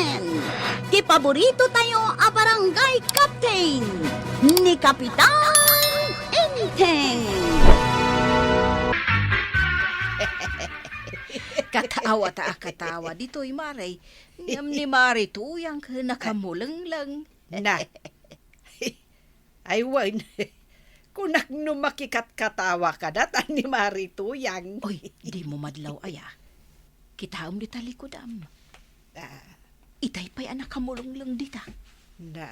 Captain! Ti paborito tayo a barangay captain ni Kapitan Enteng! Katawa katawa dito'y Maray. Ngam ni Mari tuyang nakamulang lang. Na. Ay, wan. Kunak no makikat-katawa ka datan ni Marituyang. Oy, di mo madlaw aya. Kitaom di talikudam. Itay pa'y anak kamulong lang dita. Na.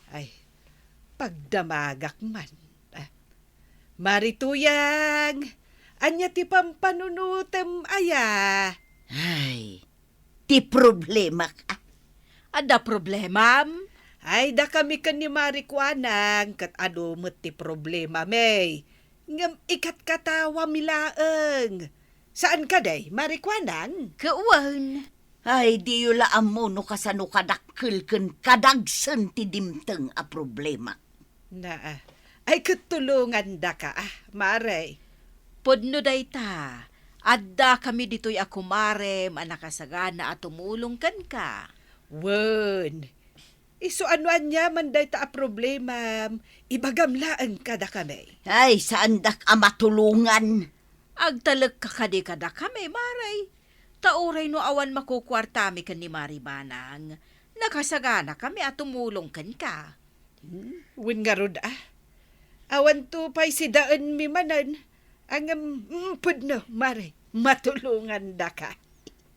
Ay, pagdamagak man. Marituyang! Anya ti pampanunutem aya. Ay, ti problema ka. Ada problema? Ay, da kami kan ni Marikwanang, kat ano mo't ti problema, may. Ngam ikat katawa milaeng. Saan ka day, Marikwanang? Kauwan. Ay, di yula amo no kasano kadakkel ken kadagsen ti dimteng a problema. Na, ay katulungan da ka, Maray. Podno day ta. Adda kami dito'y akumare, manakasagana at tumulong kan ka. Wen. Iso anuan niya man day ta a problema. Ibagamlaan ka da kami. Ay, saan dak a matulungan? Agtalag ka kada kami, Maray. Tauray no awan makukwartami kan ni Mari Banang. Nakasagana kami at tumulong kan ka. Wen nga rod Awan to pa'y si daan mi manan. Ang pudno, Mari, matulungan da ka.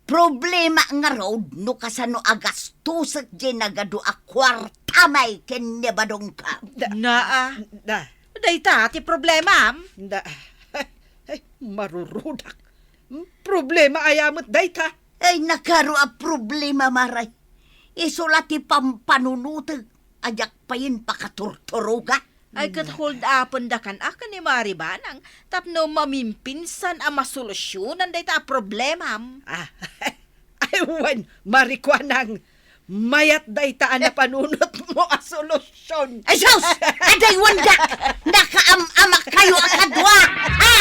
Problema nga road no kasano agastusat di nagado a kwartamay ken nebadong ka. Naa. Da, Day ta, ti problema. da. Ay, marurudak. Problema ayamot day ta. Ay, nakaro a problema, Maray. Isulati pampanunutag. Ajak pa yun pakaturturuga. Ay kat hold upon da kan akan ni Mari Banang. Tapno mamimpinsan ang masolusyonan day ta problema. Ay, wan, Marikwanang. Mayat day ta na panunot mo a solusyon. Ay, sus! Aday wanda! Nakaam-amak kayo ang kadwa! Ha?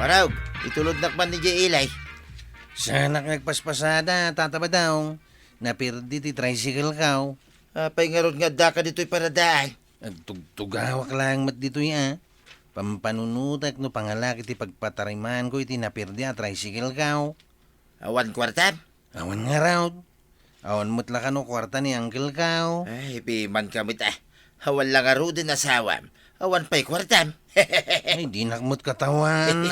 Waraw, itulod nakman ni Jay Ilay. Sana nagpaspasada, tataba daw. Napirdi ti tricycle kaw. Apay nga ron nga da ka dito'y paradaan. Tugawak lang mat dito ya. Pampanunutak no pangalaki ti pagpatariman ko iti napirdi a tricycle kaw. Awan kwartam? Awan nga raw. Awan mo't lakano kwarta ni uncle kaw. Ay, piman kamit Awan lang nga ro din asawam. Awan pa'y kwartam. Ay, di nakmot katawan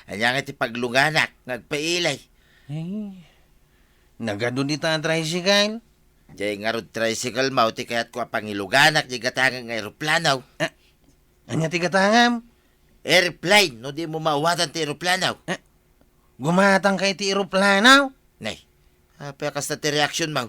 Anya nga ti paglunganak, nagpailay. Ay, nagado di ta ang tricycle. Jay nga ro tricycle mo, ti kaya't ko pangiluganak, di gatangang nga aeroplanaw. Anya ti katangam? Airplane, no di mo mawatan ti aeroplanaw. Gumatang kay ti aeroplanaw? Nay, apakas na ti reaksyon mo.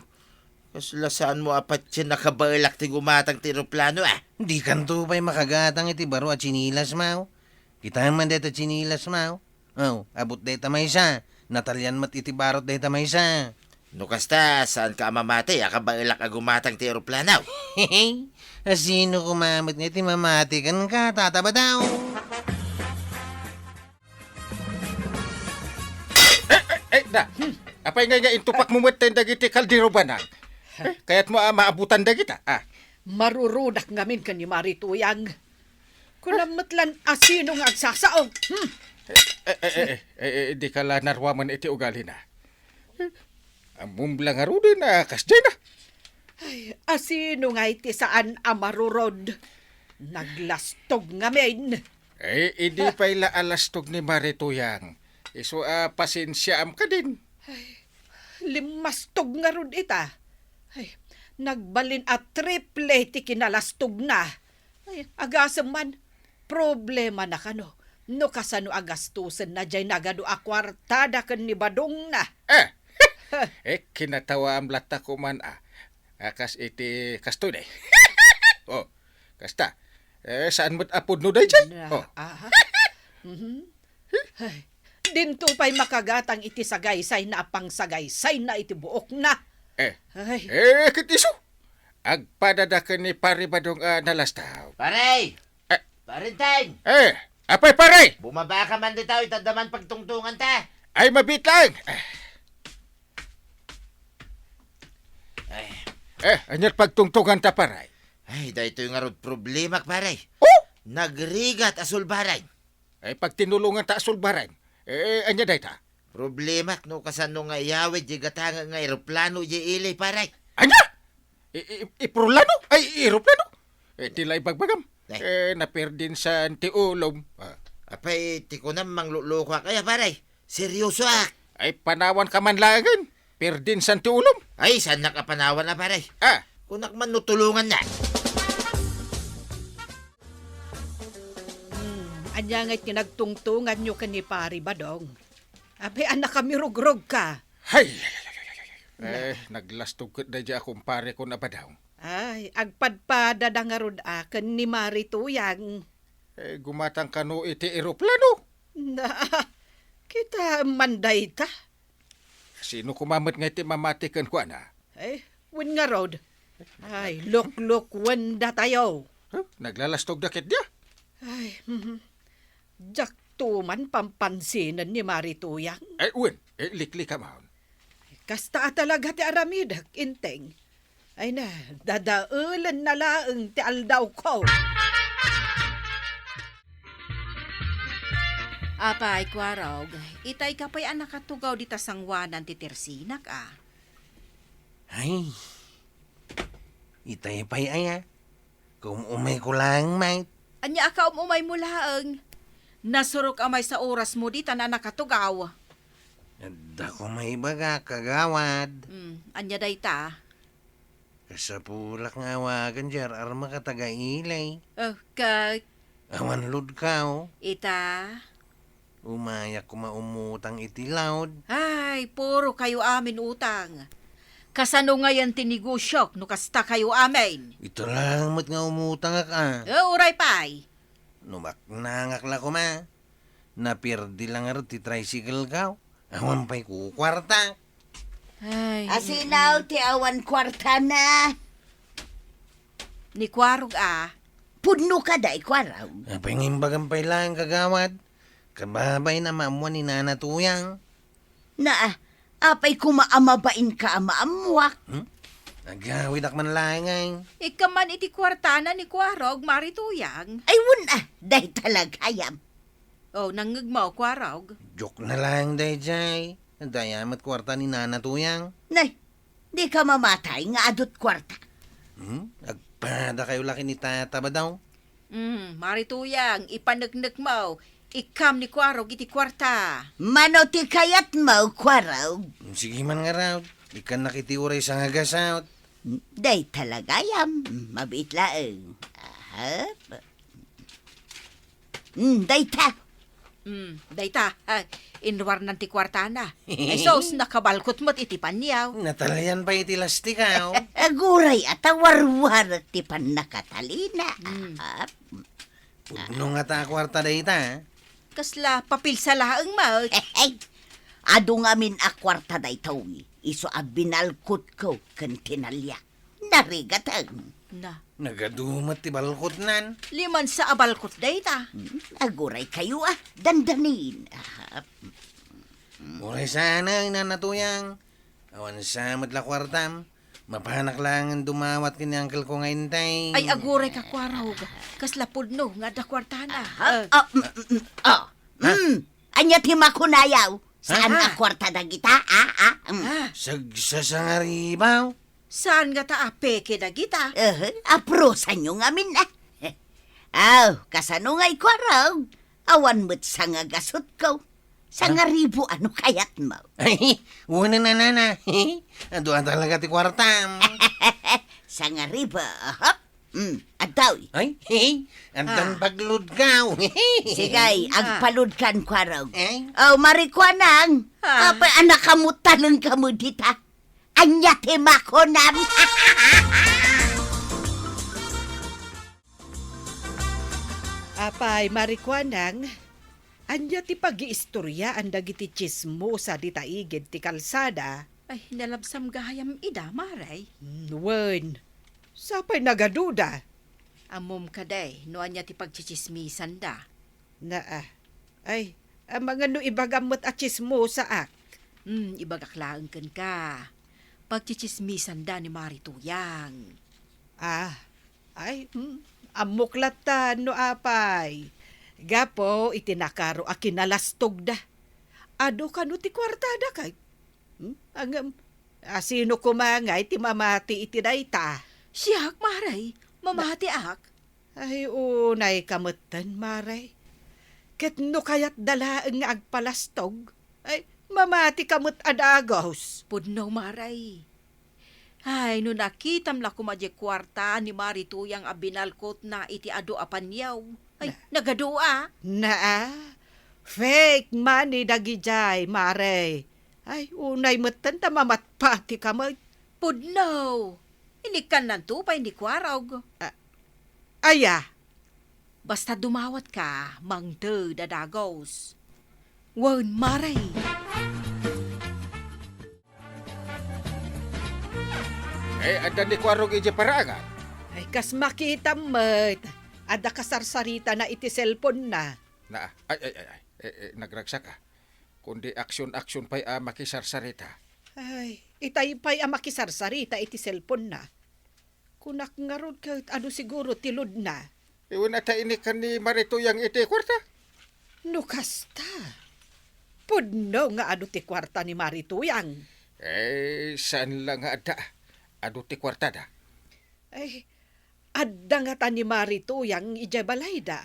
Kasla saan mo apat siya nakabailak ti gumatang ti aeroplano Di kanto pa'y makagatang iti baro at chinilas mau. Kita man deta chinilas mau. Oh, abot deta may isa. Natalyan mat iti barot deta may isa. No kasta, saan ka mamati? Akabailak a gumatang ti aeroplanaw. Hehe, sino kumamit nga iti mamati kan ka, tataba daw. Na, apay nga intupak mo mo't dagiti kaldero ba na? Kaya't mo maabutan dagita, Marurudak ngamin ka ni Marituyang. Kunamatlan asino nga agsasaong. Di ka la narwaman iti ugali na. Amumla nga ro din kasdyan na. Ay, asino nga iti saan amarurod. Naglastog ngamin. Hindi pa ila alastog ni Marituyang. Iso pasensya am ka din. Limastog nga rod ita. Ay, nagbalin at triple ti kinalastog na. Ay, agasam man, problema na kano. No kasano agastusan na jay nagado a kwartada kan ni Badong na. Kinatawa am lata ko man Kas iti kastoy day. Oh, kasta. Saan mo't apod no day jay? Ay, dinto pa'y makagatang iti sagaysay na apang sagaysay na iti buok na. Ay. Kitiso. Agpadadakan ni Pari Badong nalastaw. Paray! Parinteng! Apay pare! Bumaba ka man di tao, itadaman pagtungtungan ta. Ay, mabitlang! Anyat pagtungtungan ta, paray. Ay, dahito yung nga problema, paray. Oh! Nagrigat asul baray. Ay, pag tinulungan ta sulbaran. Anya day ta? Problema no kasano nga iyawid di gatanga nga eroplano di ilay paray. Anya? Iprulano? Ay, aeroplano? Tilay bagbagam. Naperdin sa tiulom. Apay, ti ko na mangluloko kaya paray. Seryoso ah. Ay, panawan ka man lagan. Perdin sa tiulom. Ay, saan nakapanawan na paray? Ah, Kunak man nutulungan na. Anya nga't nagtungtungan nyo ka ni Pari Badong. Abe, anak kami rugrog ka. hay! Naglastog ko na dyan akong pare ko na ba daw? Ay, agpadpada da nga rod akan ni Mari Tuyang. Gumatang kano iti aeroplano. Na, kita manday ta. Sino kumamat nga iti mamatikan ko na? Ay, win nga rod. Ay, look, wanda tayo. Naglalastog dakit dia. Ay, jak tuman pampansinan ni Mari Tuyang. Ay, uwin. Likli ka maon. Kasta talaga ti aramidak, Enteng. Ay na, dadaulan na laeng ti aldaw ko. Apay, Kwarog, itay ka pa'y anak katugaw di tasangwanan ti Tersinak, Ay, itay pa'y aya. Kung umay ko lang, mate. Anya ka umay mo laeng. Nasurok amay sa oras mo di tanan nakatugaw. Da ko may baga kagawad. Anya day ta. Kasapulak nga awagan jar arma ka taga-ilay. Kag, Awan lud ka oh. ita. Umayak ko maumutang itilaod. Ay, puro kayo amin utang. Kasano ngayon tinigosyok no kasta kayo amin? Ito lang mat nga umutang ka. Uray pay. Numak nangakla ko ma. Napirdi lang aro ti tricycle ka. Awan pa'y kukwarta. Ay, Asinaw ti awan kwarta na. ni Kwarog Pudno ka day kwaraw. Pangimbagan pa'y lang kagawad. Kababay na maamuan ni Nana Tuyang. Na, apay kumaamabain ka amaamuak. Agawid ak man lang ay. ikaman iti kwartana ni Kwarog, marituyang. Ay wala, day talagayam. Nangagmaw, Kwarog. Joke na lang day jay. Dayamat kwarta ni Nana Tuyang. Nay, di ka mamatay nga adot kwarta. Agpada kayo laki ni Tata ba daw? Marituyang, ipanagnak mo. Ikam ni Kwarog iti kwarta. Mano ti kayat mo, kwaraw. Sige man nga raw. Ikan nakitiuray sa ngagasawt. Day talagayam. Mabit laeng. Day ta. Dayta, inwar ng ti kwarta na. Ay sos, nakabalkot mo't iti panyaw. Natalayan pa itilastika oh. Aguray at awarwar ti pan nakatalina. Pudno nga ta kwarta day ta. Kasla, papil sa laang mo. Ado nga min akwarta day tawi. Iso a binalkot ko kan tinalya. Narigatang. Na, Nagadumat ti balkot nan. liman sa abalkot dayta. Aguray kayo dandanin. Uray sana ay Nana Tuyang. Awan sa madla kwartam. Mapanak lang ang dumawat kini uncle ko ngayon tay. Ay aguray ka Kwarog. Kasla pudno nga da kwartana. Anya ti makunayaw. Saan Ah. akwarta da kita? Sagsasangaribaw. Saan nga ta apeke na kita? Aprosan nyo nga min na. Kasano nga'y kwaraw. Awan mo't sa nga gasot ko. Sa nga ribo ano kayat mo. Ay, una na nana. Aduan talaga ti kwartam. Sa nga ribo, Adaw. Ay, andan paglud ka. Sigay, agpalud kan kwaraw. Ay, Marikwanang. Ah. Apa anak kamu talong kamu dita. Anya ti makonam. Apay, Marikwanang, anya ti pag-iistorya ang dagiti chismo sa ditaigid ti kalsada. Ay, nalabsam gahayam ida, maray. Wen, sapay nagaduda. Amom ka day, no anya ti pagchichismisan da. Na ay, Mga no ibagamot at chismosa ak. Ibagaklaan kan ka. Pagchichismisan da ni Marituyang. Amuklatan no apay. Gapo itinakaro a kinalastog da. Ado ka no ti kwartada kay. Sino kumangay ti mamati iti dayta. Siyak, Maray. Mamati ak. Ay unay kamutan, Maray. Ket no kayat dalaeng nga agpalastog. Ay mamati kamut adagos. Pudno, Maray. Ay, no nakitam la kumadya kwarta ni Marituyang abinalkot na iti ado apanyaw. Ay, nagadua. Fake money dagijay, Maray. Ay, unay matan ta mamatpati kamay. Pudno. Inikan ng tupay ni Kwarog. Aya, Basta dumawat ka, mangde dadagos. Wan, Maray. Ada ni Kwarog ije parangan. ay kas makita met. Ada kasarsarita na iti cellphone na. Nagragsak ka. Kundi aksyon-aksyon pa'y makisarsarita. Ay, itay pa'y makisarsarita iti cellphone na. Kunak nga ron kahit ano siguro tilod na. Iwan na ini kan ni Marituyang iti kwarta. Nukasta. Pudno nga ano ti kwarta ni Marituyang. Saan lang nga ada? Ado ti kwarta da? Ay, adda nga ta ni Marituyang ijabalay da.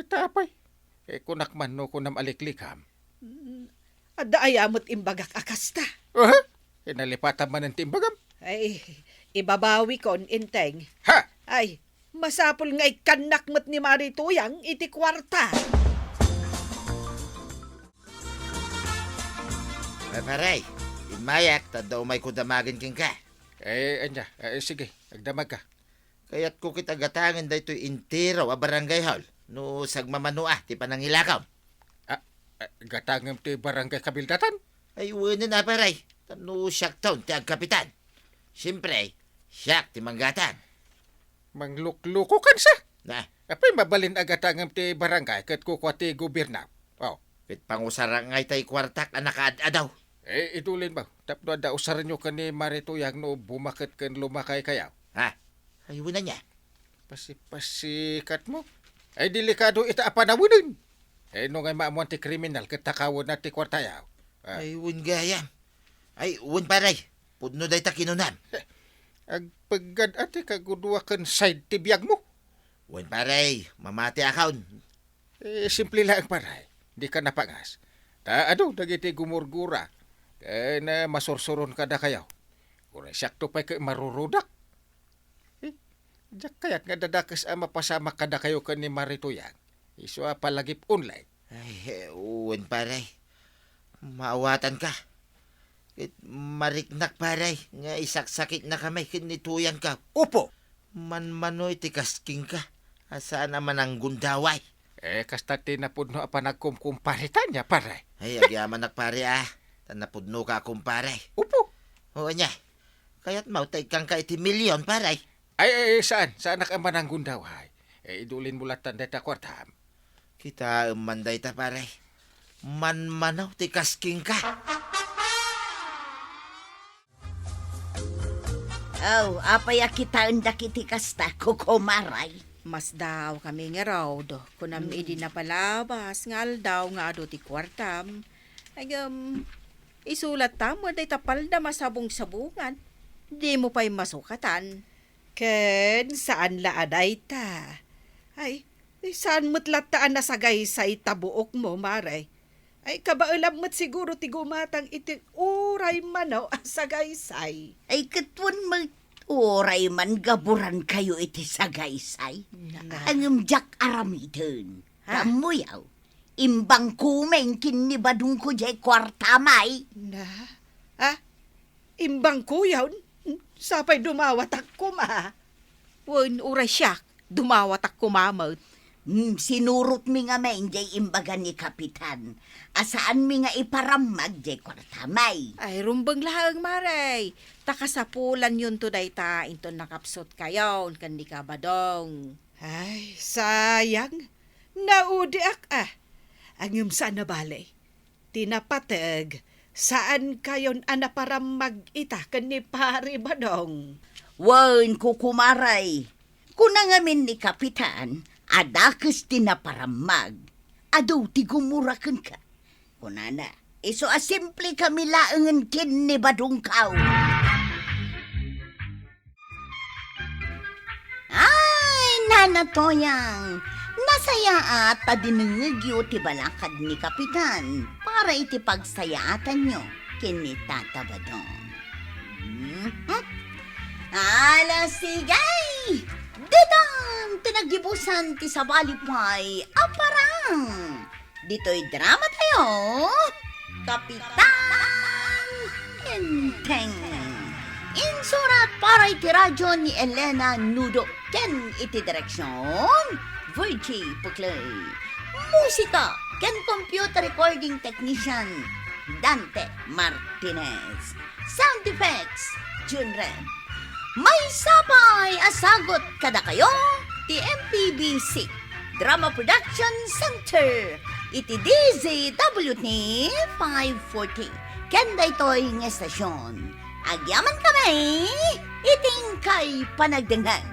Tapay. Kunak man no kunam aliklikam. Adda ayamot imbagak akasta. Nalipatan man ang timbagam. Ay, ibabawi kon Enteng. Ha! Ay, masapul nga ikanakmat ni Marituyang iti kwarta. Paray, inmayak, tadaw may kudamagin king ka. Anya, sige, agdamag ka. Kaya't ko kita gatangin da ito'y intero a barangay hall. No sagmamanua, ti panangilakaw. Gatangam ti barangay kabildatan. Ay, wala na paray. No siyak taon ti agkapitan. Siyempre, siyak ti manggatan. Manglukluko kan sa. Na, Apay mabalin agatangam ti barangay kat kukwa ti gobyerna. kit pangusarang ngay tay kwartak anak adaw. Idulin ba? Tapno da usaran nyo ka ni Marituyang no bumakit kan lumakay kayaw. Ha? Ay, wala niya. Pasikat mo. Ay delikado ita apanawunin. No ngay maamuan ti kriminal katakawon na ti kwartayaw. Ay, wun gaya. Ay, wun paray. Pudno day ta kinunan. Agpagad ati kagudwa kan side ti biyag mo. Wun paray, mamati akaun. Simple lang paray. Di ka napangas. Dagiti gumurgura. Na masursuron ka da kayaw. Kung sakto pa kay marurudak. Diyak kayat nga dadakas mapasama ka da kayo ka ni Marituyang. Iso palagip online. Ay, wun paray. Maawatan ka. Mariknak paray. Nga isaksakit na kamay kinituyan ka. Upo! Manmanoy ti kasking ka. Asaan naman ang gundaway. Kasta tinapudno pa nagkumkumparitan niya, paray. Ay, agyaman nagpare Tanapudno ka kumpare. Upo! Oo niya. Kaya't mautay kang ka iti milyon, paray. Saan? Saan nakaman ang gundaway? Idulin mo latan deta kwartam. Kita manday ta, paray. Manmanaw ti kasking ka. Apaya kita undak iti kasta, kukumaray. Mas daw kami nga raw do. Kunam idi na palabas, ngal daw nga ado ti kwartam. Ay, isulat tamo day tapal na masabong-sabungan. Di mo pa'y masukatan. Ken, saan laaday ta? Ay, saan mo't lataan na sagay sa itabuok mo, Maray? Ay, kabailam mo't siguro ti gumatang iti uray manaw asagaysay. Ay, katwan oray man gaburan kayo iti sagaysay. Ang jak aramiden. Kamuyaw. Imbang kumeng kinibadong ko jay kwartamay. Imbang kuyaw? Sapay dumawat ako ma. Wan, uray siyak. Dumawat ak kumamot. Sinurot mi nga main jay imbagan ni Kapitan. Asaan mi nga iparamag jay kwartamay. Ay, rumbang lahang Maray. Takasapulan yun to day ta. Into nakapsot kayo. Kandi ka badong. Ay, sayang. Naudi ak Angim saan na balay? Tinapatag, saan kayon ana para mag-ita ni pari badong? Wan ko kumaray. Kuna ngamin ni Kapitan, adakes tinaparamag. Adaw ti gumurakan ka. Kuna na, iso asimple kami laangan kin ni badungkaw. Ay, nanatoyang. Nasaya at dinungagyo ti balakad ni Kapitan para iti pagsayaatan nyo kini Tata Badong. Ala sigay! Ditang tinagibusan ti sabalipay aparang. Dito'y drama tayo. Kapitan Enteng. Insurat para iti radyo ni Elena Nudo. Ken iti direksyon Virgie Puclay. Musika ken computer recording technician Dante Martinez. Sound effects June Red. May sabay asagot kada kayo ti MPBC Drama Production Center iti DZWT 540 kenda ito'y ng estasyon. Agyaman kami iting kay panagdangan.